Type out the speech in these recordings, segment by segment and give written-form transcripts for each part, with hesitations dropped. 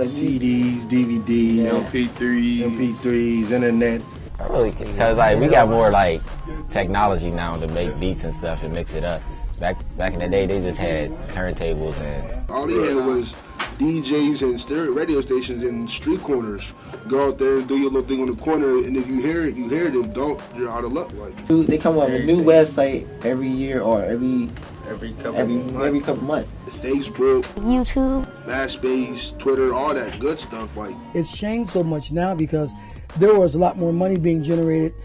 like CDs, DVDs, yeah. MP3s, internet. I really, because like we got more like technology now to make beats and stuff and mix it up. Back in the day, they just had turntables and all they had was DJs and stereo radio stations in street corners. Go out there and do your little thing on the corner, and if you hear it, you hear it. If don't, you're out of luck. Like they come up with a new website every year or every couple months. Facebook, YouTube, MySpace, Twitter, all that good stuff. Like it's changed so much now because there was a lot more money being generated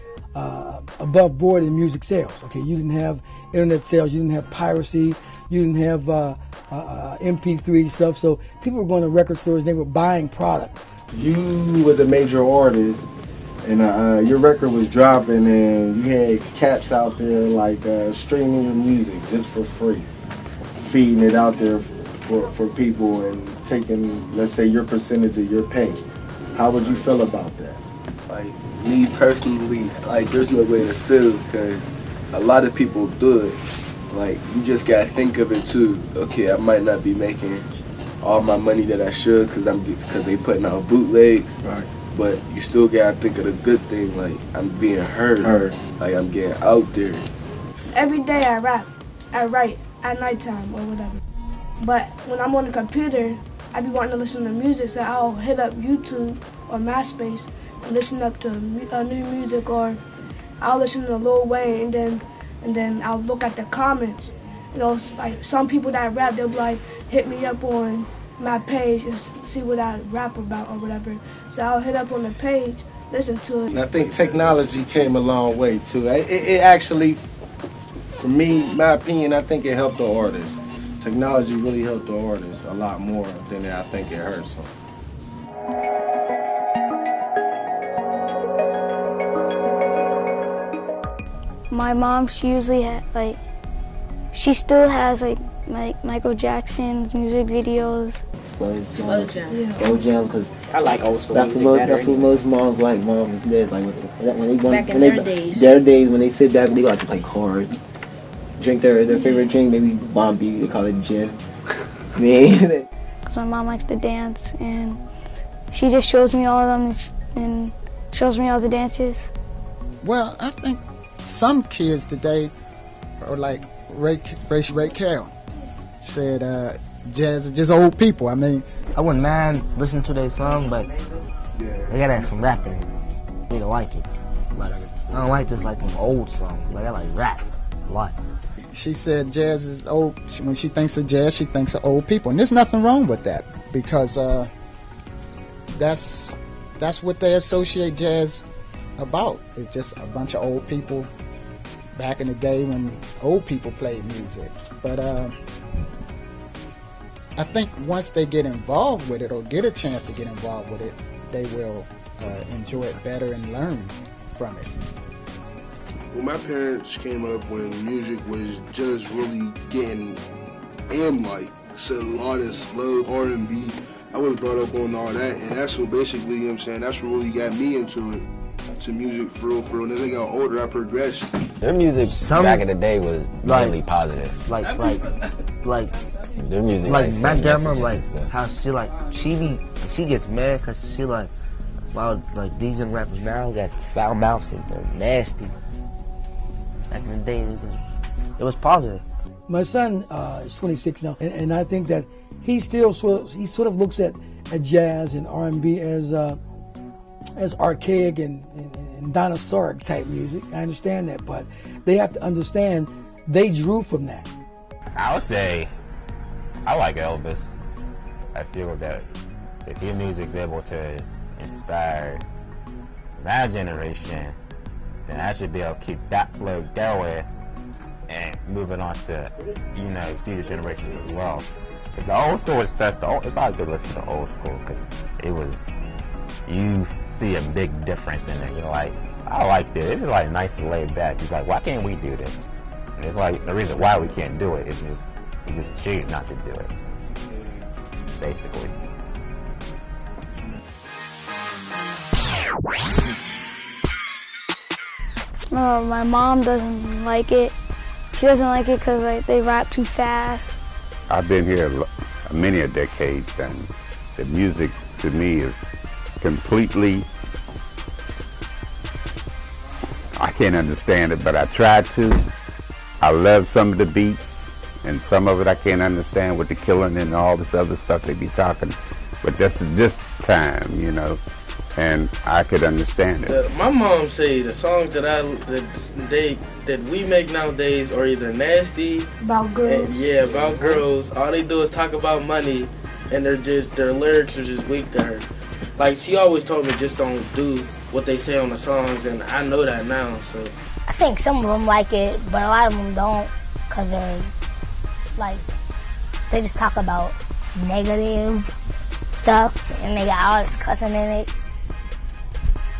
above board in music sales. Okay, you didn't have internet sales, you didn't have piracy, you didn't have MP3 stuff. So people were going to record stores and they were buying product. You was a major artist, and your record was dropping, and you had cats out there like streaming your music just for free, feeding it out there for people and taking, let's say, your percentage of your pay. How would you feel about that? Like me personally, like there's no way to feel because a lot of people do it. Like you just gotta think of it too. Okay, I might not be making all my money that I should because they putting out bootlegs. Right. But you still gotta think of the good thing. Like I'm being heard. Like I'm getting out there. Every day I rap. I write at nighttime or whatever. But when I'm on the computer, I be wanting to listen to music, so I'll hit up YouTube or MySpace and listen up to new music, or I'll listen to Lil Wayne and then I'll look at the comments. You know, like some people that rap, they'll be like, hit me up on my page and see what I rap about or whatever. So I'll hit up on the page, listen to it. And I think technology came a long way too. It actually, for me, my opinion, I think it helped the artists. Technology really helped the artists a lot more than I think it hurts them. My mom, she usually she still has like Michael Jackson's music videos. Slow jam, because I like old school music. That's what most moms like. Moms, there's like when their days when they sit back, they like to play cards, drink their favorite drink, maybe Bombay, they call it gin. Because my mom likes to dance, and she just shows me all of them and shows me all the dances. Well, I think some kids today are like Ray Carroll said, jazz is just old people. I mean, I wouldn't mind listening to their song, but they gotta have some rap in it. They don't like it. Like, I don't like just like them old songs. Like I like rap a lot. She said jazz is old. When she thinks of jazz, she thinks of old people, and there's nothing wrong with that because that's what they associate jazz about. It's just a bunch of old people back in the day when old people played music. But I think once they get involved with it or get a chance to get involved with it, they will enjoy it better and learn from it. When my parents came up, when music was just really getting in, like so a lot of slow R&B, I was brought up on all that, and that's what basically, you know what I'm saying, that's what really got me into it, to music for real. And as I got older, I progressed. Their music back in the day was mainly positive. Like their music, like my grandma, like how she gets mad because she like, wow, like these young rappers now got foul mouths and they're nasty. Back in the day, it was positive. My son is 26 now, and I think that he still sort of looks at jazz and R&B as archaic and dinosauric type music. I understand that, but they have to understand they drew from that. I would say I like Elvis. I feel that if your music's able to inspire my generation, then I should be able to keep that flow going and moving on to, future generations as well. The old school stuff, it's always good to listen to old school because you see a big difference in it. You're like, I like this. It's like nice and laid back. You're like, why can't we do this? And it's like the reason why we can't do it is just we just choose not to do it, basically. My mom doesn't like it. She doesn't like it because they rap too fast. I've been here many a decades, and the music to me is completely, I can't understand it, but I try to. I love some of the beats, and some of it I can't understand with the killing and all this other stuff they be talking. But this time, you know, and I could understand it. My mom say the songs that we make nowadays are either nasty, about girls. About girls. All they do is talk about money, and their lyrics are just weak to her. Like, she always told me just don't do what they say on the songs, and I know that now. So I think some of them like it, but a lot of them don't, because they're like, they just talk about negative stuff, and they got all this cussing in it,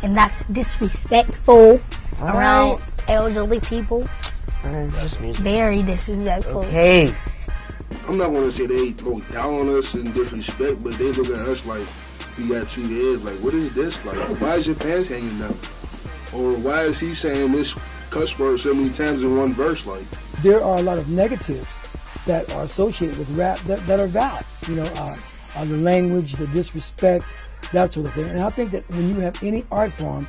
and that's disrespectful around elderly people. Very disrespectful. Hey, I'm not gonna say they look down on us in disrespect, but they look at us like we got two heads. Like, what is this? Like, why is your pants hanging down? Or why is he saying this cuss word so many times in one verse? Like, there are a lot of negatives that are associated with rap that are valid. You know, the language, the disrespect, that sort of thing. And I think that when you have any art form,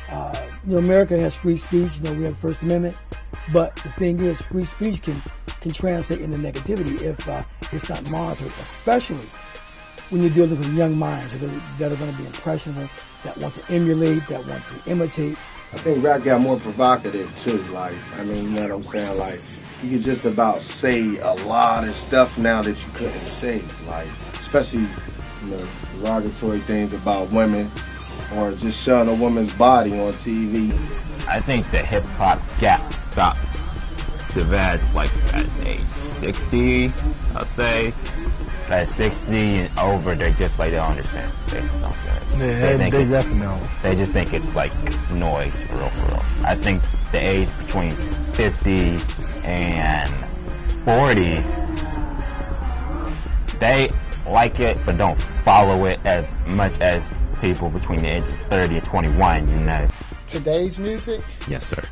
you know, America has free speech. You know, we have the First Amendment, but the thing is, free speech can translate into negativity if it's not monitored, especially when you're dealing with young minds that are going to be impressionable, that want to emulate, that want to imitate. I think rap got more provocative too. Like, I mean, you know what I'm saying? Like, you can just about say a lot of stuff now that you couldn't say. Like, especially, you know, derogatory things about women, or just showing a woman's body on TV. I think the hip hop gap stops develops like at age 60, I'll say. At 60 and over, they're just like, they don't understand things. They just think it's like noise, for real. I think the age between 50 and 40, they like it, but don't follow it as much as people between the age of 30 and 21, you know. Today's music? Yes, sir.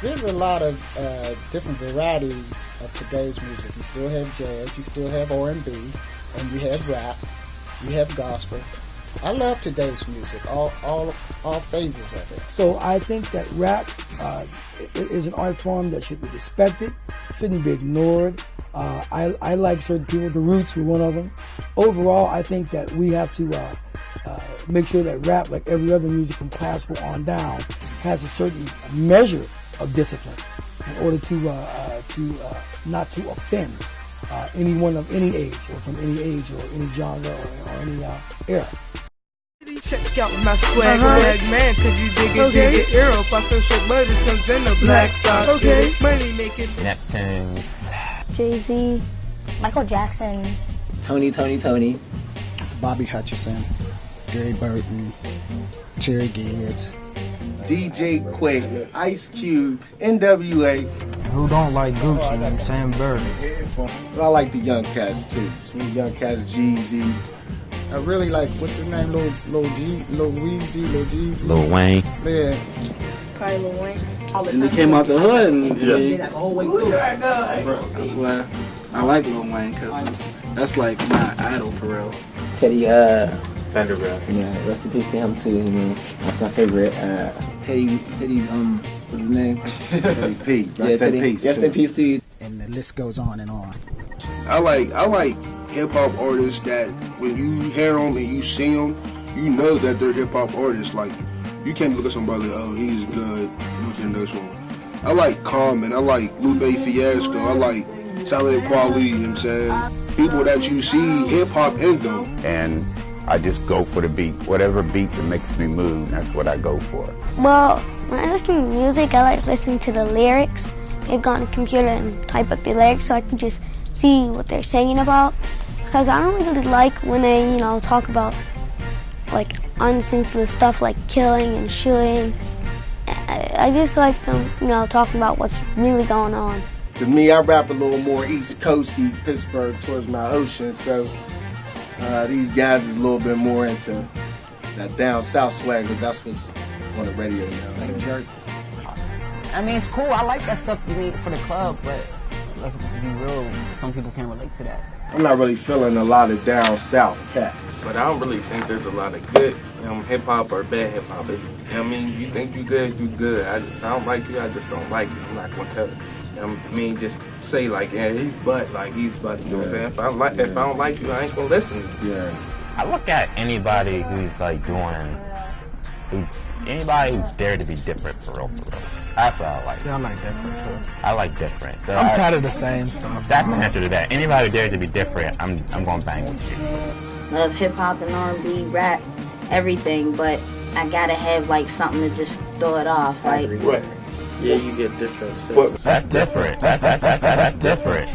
There's a lot of different varieties of today's music. You still have jazz, you still have R&B, and you have rap, you have gospel. I love today's music, all phases of it. So I think that rap is an art form that should be respected, shouldn't be ignored. I like certain people. The Roots were one of them. Overall, I think that we have to make sure that rap, like every other music from classical on down, has a certain measure of discipline in order to not to offend anyone of any age, or from any age, or any genre, or any era. Check out my swag man, cause you dig it, arrow, so shit butter turns in the black socks. Money making Neptunes, Jay-Z, Michael Jackson, Tony, Bobby Hutcherson, Gary Burton, Terry Gibbs, DJ Quick, Ice Cube, NWA. Who don't like Gucci? Sam Bird. But I like the young cats too. Some young cats, Jeezy. I really like, what's his name, Lil Weezy, Lil Jeezy. Lil Wayne. Yeah. Probably Lil Wayne. And they came out the hood, and That's why I like Lil Wayne, cause that's like my idol for real. Teddy, Vanderbilt. Yeah, rest in peace to him too. I mean, that's my favorite. Teddy, what's his name? Teddy P. Rest in peace. Rest in peace to you. And the list goes on and on. I like hip hop artists that when you hear them and you see them, you know that they're hip hop artists. Like, you can't look at somebody, oh, he's good, look at this one. I like Common, I like Lupe Fiasco, I like Talib Kweli, you know what I'm saying? People that you see hip hop in them. And I just go for the beat. Whatever beat that makes me move, that's what I go for. Well, when I listen to music, I like listening to the lyrics. I go on the computer and type up the lyrics so I can just see what they're singing about. Because I don't really like when they, talk about like unsensitive stuff like killing and shooting. I just like them, talking about what's really going on. To me, I rap a little more East Coasty, Pittsburgh towards my ocean, so these guys is a little bit more into that down south swag, but that's what's on the radio now. Like jerks. I mean, it's cool. I like that stuff you need for the club, but let's be real, some people can't relate to that. I'm not really feeling a lot of down south cats. But I don't really think there's a lot of good hip-hop or bad hip-hop. You know what I mean? You think you good, you good. If I don't like you, I just don't like you. I'm not going to tell you. I mean, just say like, yeah, he's butt, like he's butt. You know what I'm saying? If I don't like you, I ain't gonna listen to you. Yeah. I look at anybody who's like anybody who's dared to be different for real. That's what I like. Yeah, I like different too. I like different. So I'm kind of the same stuff. That's the answer to that. Anybody who dares to be different, I'm gonna bang with you. Love hip hop and R&B, rap, everything, but I gotta have like something to just throw it off. Like, right. Yeah, you get different. That's different. That's different.